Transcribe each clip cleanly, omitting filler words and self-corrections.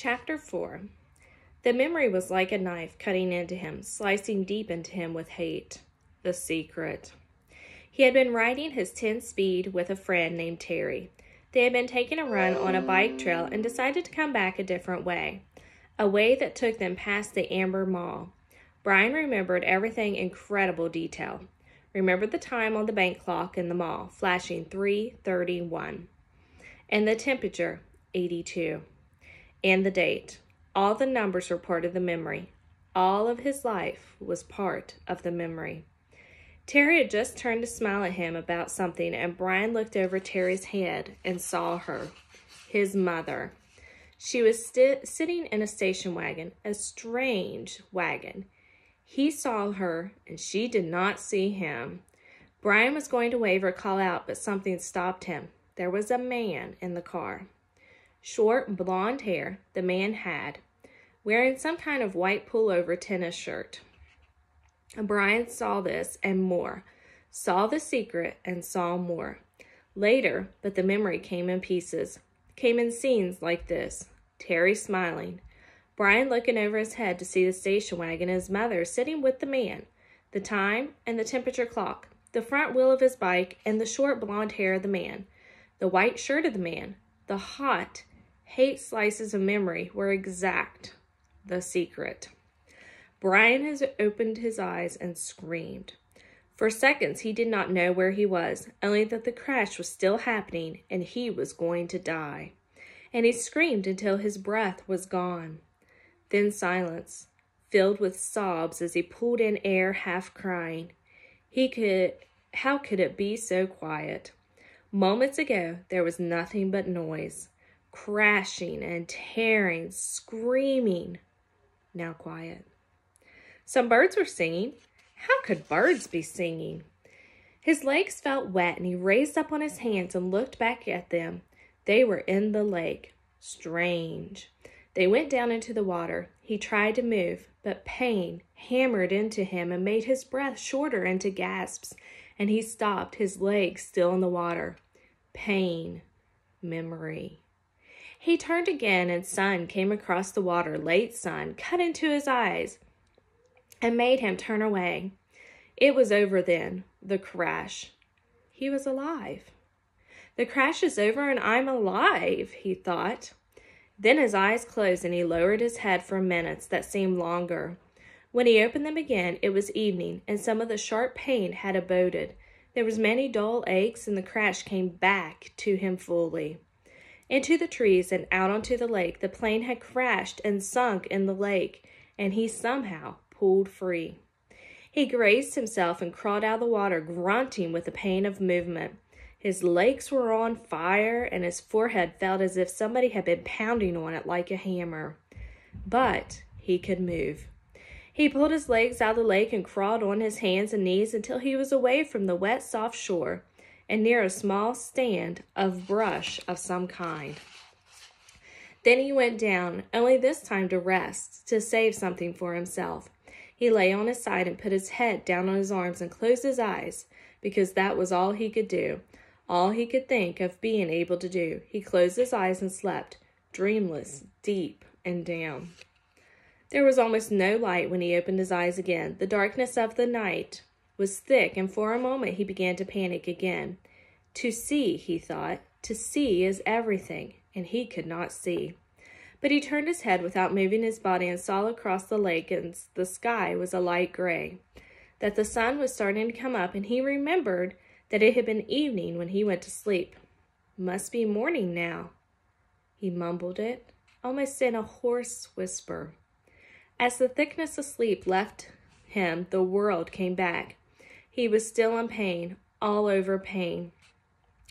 Chapter 4. The memory was like a knife cutting into him, slicing deep into him with hate. The secret. He had been riding his 10-speed with a friend named Terry. They had been taking a run on a bike trail and decided to come back a different way, a way that took them past the Amber Mall. Brian remembered everything in incredible detail. Remembered the time on the bank clock in the mall, flashing 3:31. And the temperature, 82. And the date. All the numbers were part of the memory. All of his life was part of the memory. Terry had just turned to smile at him about something, and Brian looked over Terry's head and saw her, his mother. She was sitting in a station wagon, a strange wagon. He saw her, and she did not see him. Brian was going to wave or call out, but something stopped him. There was a man in the car. Short, blonde hair the man had, wearing some kind of white pullover tennis shirt. Brian saw this and more, saw the secret and saw more. Later, but the memory came in pieces, came in scenes like this. Terry smiling. Brian looking over his head to see the station wagon and his mother sitting with the man, the time and the temperature clock, the front wheel of his bike and the short blonde hair of the man, the white shirt of the man, the hot, hate slices of memory were exact. The secret. Brian has opened his eyes and screamed. For seconds he did not know where he was, only that the crash was still happening and he was going to die. And he screamed until his breath was gone. Then silence, filled with sobs as he pulled in air, half crying. How could it be so quiet? Moments ago there was nothing but noise, crashing and tearing, screaming. Now quiet. Some birds were singing. How could birds be singing? His legs felt wet, and he raised up on his hands and looked back at them. They were in the lake. Strange. They went down into the water. He tried to move, but pain hammered into him and made his breath shorter into gasps, and he stopped, his legs still in the water. Pain. Memory. He turned again, and sun came across the water, late sun, cut into his eyes, and made him turn away. It was over then, the crash. He was alive. The crash is over and I'm alive, he thought. Then his eyes closed and he lowered his head for minutes that seemed longer. When he opened them again, it was evening, and some of the sharp pain had abated. There was many dull aches, and the crash came back to him fully. Into the trees and out onto the lake, the plane had crashed and sunk in the lake, and he somehow pulled free. He grazed himself and crawled out of the water, grunting with the pain of movement. His legs were on fire, and his forehead felt as if somebody had been pounding on it like a hammer. But he could move. He pulled his legs out of the lake and crawled on his hands and knees until he was away from the wet, soft shore and near a small stand of brush of some kind. Then he went down, only this time to rest, to save something for himself. He lay on his side and put his head down on his arms and closed his eyes, because that was all he could do, all he could think of being able to do. He closed his eyes and slept, dreamless, deep, and down. There was almost no light when he opened his eyes again. The darkness of the night was thick, and for a moment he began to panic again. To see, he thought, to see is everything, and he could not see. But he turned his head without moving his body and saw across the lake, and the sky was a light gray, that the sun was starting to come up, and he remembered that it had been evening when he went to sleep. Must be morning now. He mumbled it, almost in a hoarse whisper. As the thickness of sleep left him, the world came back. He was still in pain, all over pain.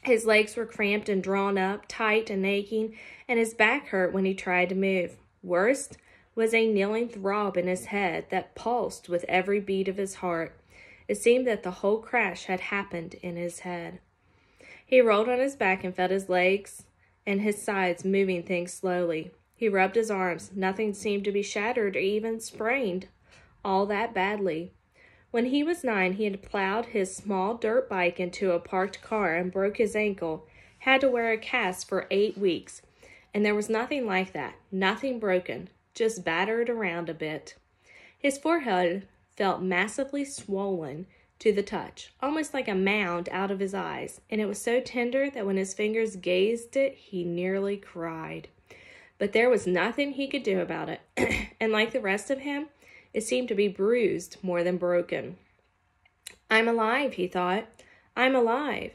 His legs were cramped and drawn up, tight and aching, and his back hurt when he tried to move. Worst was a kneeling throb in his head that pulsed with every beat of his heart. It seemed that the whole crash had happened in his head. He rolled on his back and felt his legs and his sides moving things slowly. He rubbed his arms. Nothing seemed to be shattered or even sprained all that badly. When he was 9, he had plowed his small dirt bike into a parked car and broke his ankle, had to wear a cast for 8 weeks, and there was nothing like that, nothing broken, just battered around a bit. His forehead felt massively swollen to the touch, almost like a mound out of his eyes, and it was so tender that when his fingers gazed it, he nearly cried. But there was nothing he could do about it, and like the rest of him, it seemed to be bruised more than broken. I'm alive, he thought. I'm alive.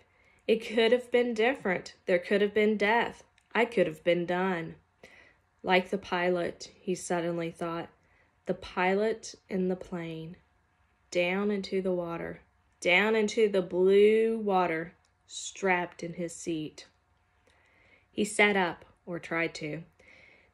It could have been different. There could have been death. I could have been done. Like the pilot, he suddenly thought. The pilot in the plane. Down into the water. Down into the blue water. Strapped in his seat. He sat up, or tried to.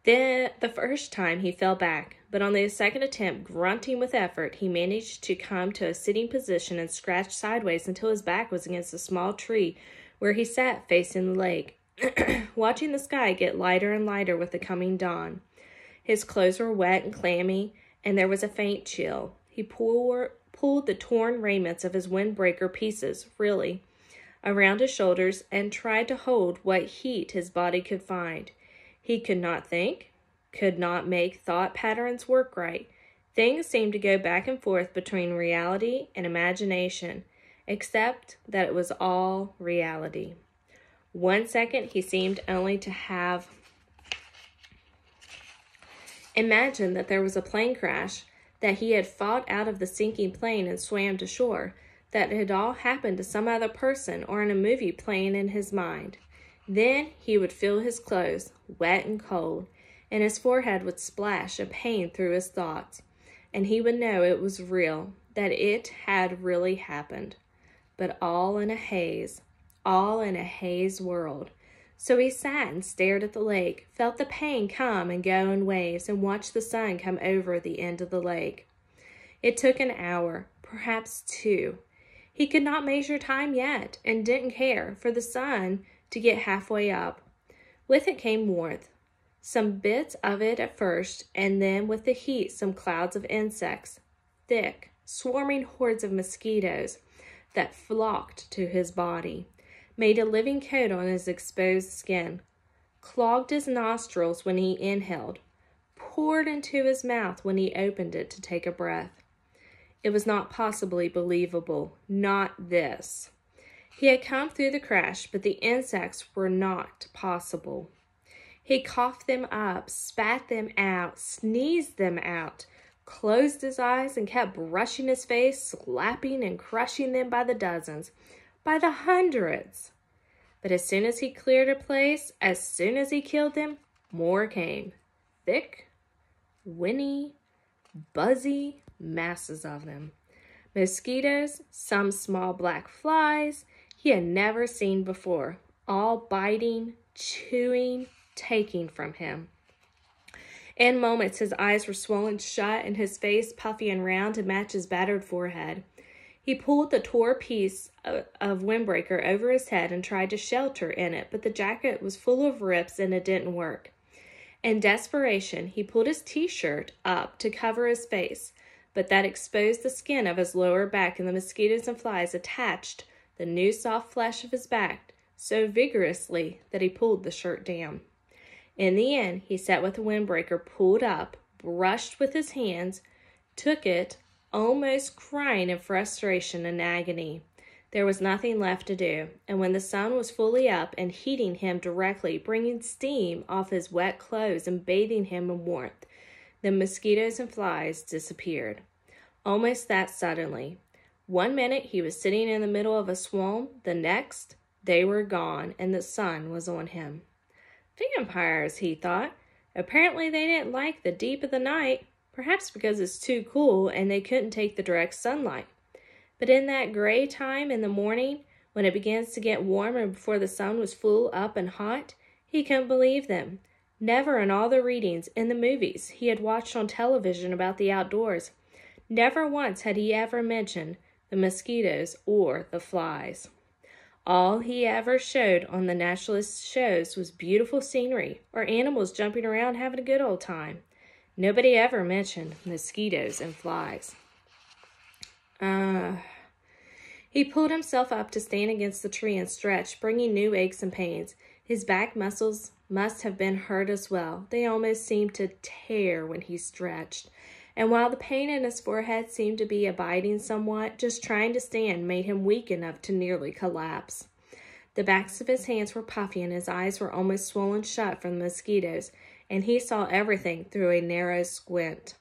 Then, the first time, he fell back, but on the second attempt, grunting with effort, he managed to come to a sitting position and scratched sideways until his back was against a small tree where he sat facing the lake, watching the sky get lighter and lighter with the coming dawn. His clothes were wet and clammy, and there was a faint chill. He pulled the torn raiments of his windbreaker pieces, really, around his shoulders and tried to hold what heat his body could find. He could not think, could not make thought patterns work right. Things seemed to go back and forth between reality and imagination, except that it was all reality. 1 second he seemed only to have imagined that there was a plane crash, that he had fought out of the sinking plane and swam to shore, that it had all happened to some other person or in a movie playing in his mind. Then he would feel his clothes, wet and cold, and his forehead would splash a pain through his thoughts, and he would know it was real, that it had really happened, but all in a haze world. So he sat and stared at the lake, felt the pain come and go in waves, and watched the sun come over the end of the lake. It took an hour, perhaps 2. He could not measure time yet, and didn't care, for the sun to get halfway up. With it came warmth, some bits of it at first, and then with the heat some clouds of insects, thick, swarming hordes of mosquitoes that flocked to his body, made a living coat on his exposed skin, clogged his nostrils when he inhaled, poured into his mouth when he opened it to take a breath. It was not possibly believable, not this. He had come through the crash, but the insects were not possible. He coughed them up, spat them out, sneezed them out, closed his eyes and kept brushing his face, slapping and crushing them by the dozens, by the hundreds. But as soon as he cleared a place, as soon as he killed them, more came. Thick, whinny, buzzy masses of them. Mosquitoes, some small black flies he had never seen before, all biting, chewing, taking from him. In moments his eyes were swollen shut and his face puffy and round to match his battered forehead. He pulled the tore piece of windbreaker over his head and tried to shelter in it, but the jacket was full of rips and it didn't work. In desperation, he pulled his t-shirt up to cover his face, but that exposed the skin of his lower back, and the mosquitoes and flies attached the new soft flesh of his back so vigorously that he pulled the shirt down. In the end, he sat with the windbreaker pulled up, brushed with his hands, took it, almost crying in frustration and agony. There was nothing left to do, and when the sun was fully up and heating him directly, bringing steam off his wet clothes and bathing him in warmth, the mosquitoes and flies disappeared. Almost that suddenly. 1 minute he was sitting in the middle of a swarm, the next they were gone, and the sun was on him. Vampires, he thought. Apparently they didn't like the deep of the night, perhaps because it's too cool and they couldn't take the direct sunlight. But in that gray time in the morning, when it begins to get warm and before the sun was full up and hot, he couldn't believe them. Never in all the readings, in the movies he had watched on television about the outdoors, never once had he ever mentioned the mosquitoes or the flies. All he ever showed on the naturalist shows was beautiful scenery or animals jumping around having a good old time. Nobody ever mentioned mosquitoes and flies. He pulled himself up to stand against the tree and stretch, bringing new aches and pains. His back muscles must have been hurt as well. They almost seemed to tear when he stretched. And while the pain in his forehead seemed to be abiding somewhat, just trying to stand made him weak enough to nearly collapse. The backs of his hands were puffy and his eyes were almost swollen shut from the mosquitoes, and he saw everything through a narrow squint.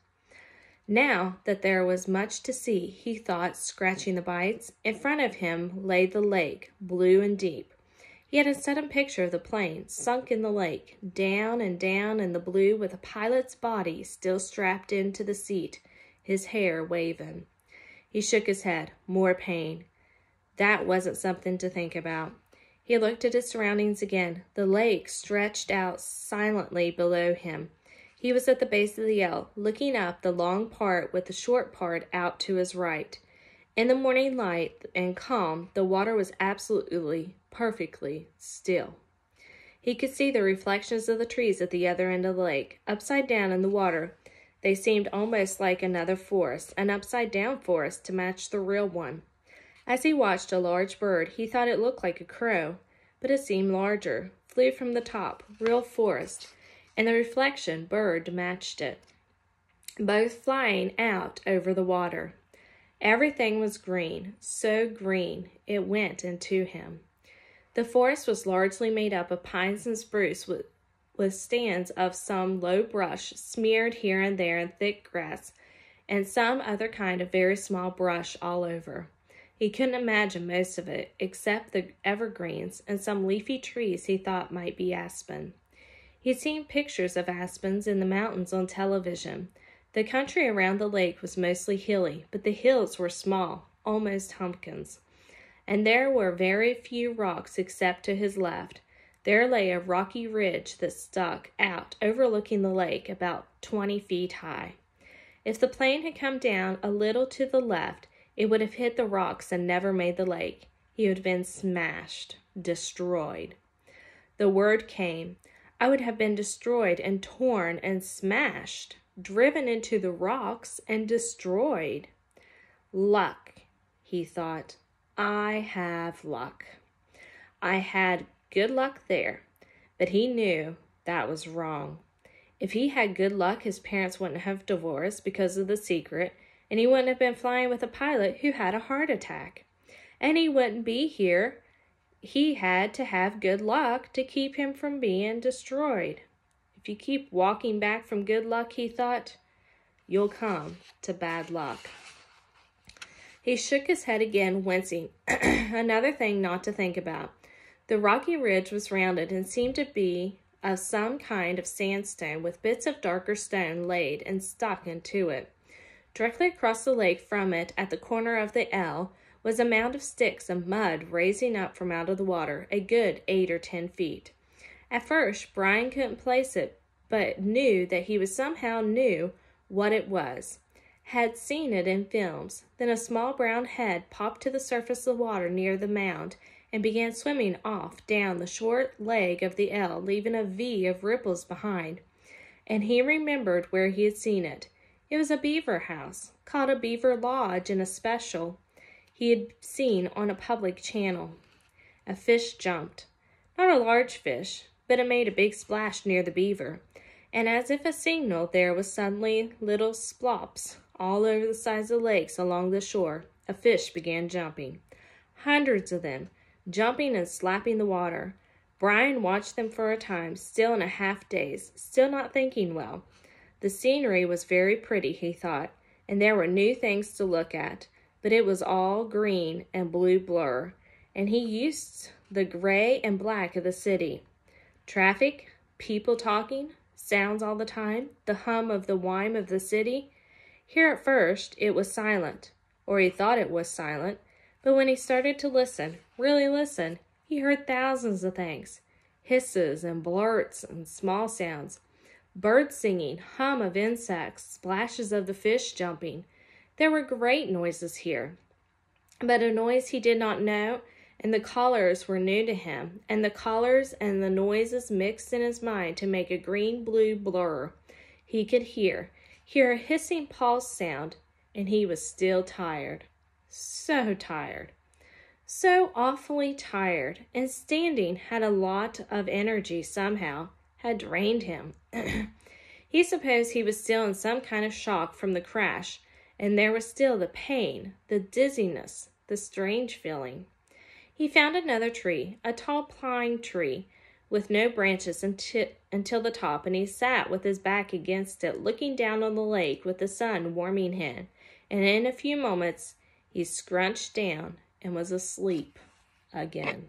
Now that there was much to see, he thought, scratching the bites, in front of him lay the lake, blue and deep. He had a sudden picture of the plane, sunk in the lake, down and down in the blue with a pilot's body still strapped into the seat, his hair waving. He shook his head. More pain. That wasn't something to think about. He looked at his surroundings again. The lake stretched out silently below him. He was at the base of the L, looking up the long part with the short part out to his right. In the morning light and calm, the water was absolutely, perfectly still. He could see the reflections of the trees at the other end of the lake. Upside down in the water, they seemed almost like another forest, an upside-down forest to match the real one. As he watched a large bird, he thought it looked like a crow, but it seemed larger, flew from the top, real forest, and the reflection bird matched it, both flying out over the water. Everything was green, so green it went into him. The forest was largely made up of pines and spruce with stands of some low brush smeared here and there in thick grass, and some other kind of very small brush all over. He couldn't imagine most of it, except the evergreens and some leafy trees he thought might be aspen. He'd seen pictures of aspens in the mountains on television. The country around the lake was mostly hilly, but the hills were small, almost humpkins. And there were very few rocks except to his left. There lay a rocky ridge that stuck out, overlooking the lake, about 20 feet high. If the plane had come down a little to the left, it would have hit the rocks and never made the lake. He would have been smashed, destroyed. The word came. I would have been destroyed and torn and smashed, driven into the rocks and destroyed. Luck, he thought. I have luck. I had good luck there, but he knew that was wrong. If he had good luck, his parents wouldn't have divorced because of the secret, and he wouldn't have been flying with a pilot who had a heart attack. And he wouldn't be here. He had to have good luck to keep him from being destroyed. If you keep walking back from good luck, he thought, you'll come to bad luck. He shook his head again, wincing. Another thing not to think about. The rocky ridge was rounded and seemed to be of some kind of sandstone with bits of darker stone laid and stuck into it. Directly across the lake from it, at the corner of the L, was a mound of sticks and mud raising up from out of the water, a good 8 or 10 feet. At first, Brian couldn't place it, but knew that he somehow knew what it was. Had seen it in films. Then a small brown head popped to the surface of the water near the mound and began swimming off down the short leg of the L, leaving a V of ripples behind. And he remembered where he had seen it. It was a beaver house, called a beaver lodge in a special he had seen on a public channel. A fish jumped. Not a large fish, but it made a big splash near the beaver. And as if a signal, there was suddenly little splops all over the sides of the lakes along the shore. A fish began jumping. Hundreds of them, jumping and slapping the water. Brian watched them for a time, still in a half-daze, still not thinking well. The scenery was very pretty, he thought, and there were new things to look at, but it was all green and blue blur, and he used the gray and black of the city. Traffic, people talking, sounds all the time, the hum of the whine of the city. Here at first it was silent, or he thought it was silent, but when he started to listen, really listen, he heard thousands of things. Hisses and blurts and small sounds. Birds singing, hum of insects, splashes of the fish jumping. There were great noises here, but a noise he did not know, and the callers were new to him, and the callers and the noises mixed in his mind to make a green-blue blur. He could hear a hissing pulse sound, and he was still tired. So tired. So awfully tired, and standing had a lot of energy somehow. had drained him. He supposed he was still in some kind of shock from the crash, and there was still the pain, the dizziness, the strange feeling. He found another tree, a tall pine tree, with no branches until the top, and he sat with his back against it, looking down on the lake with the sun warming him, and in a few moments he scrunched down and was asleep again.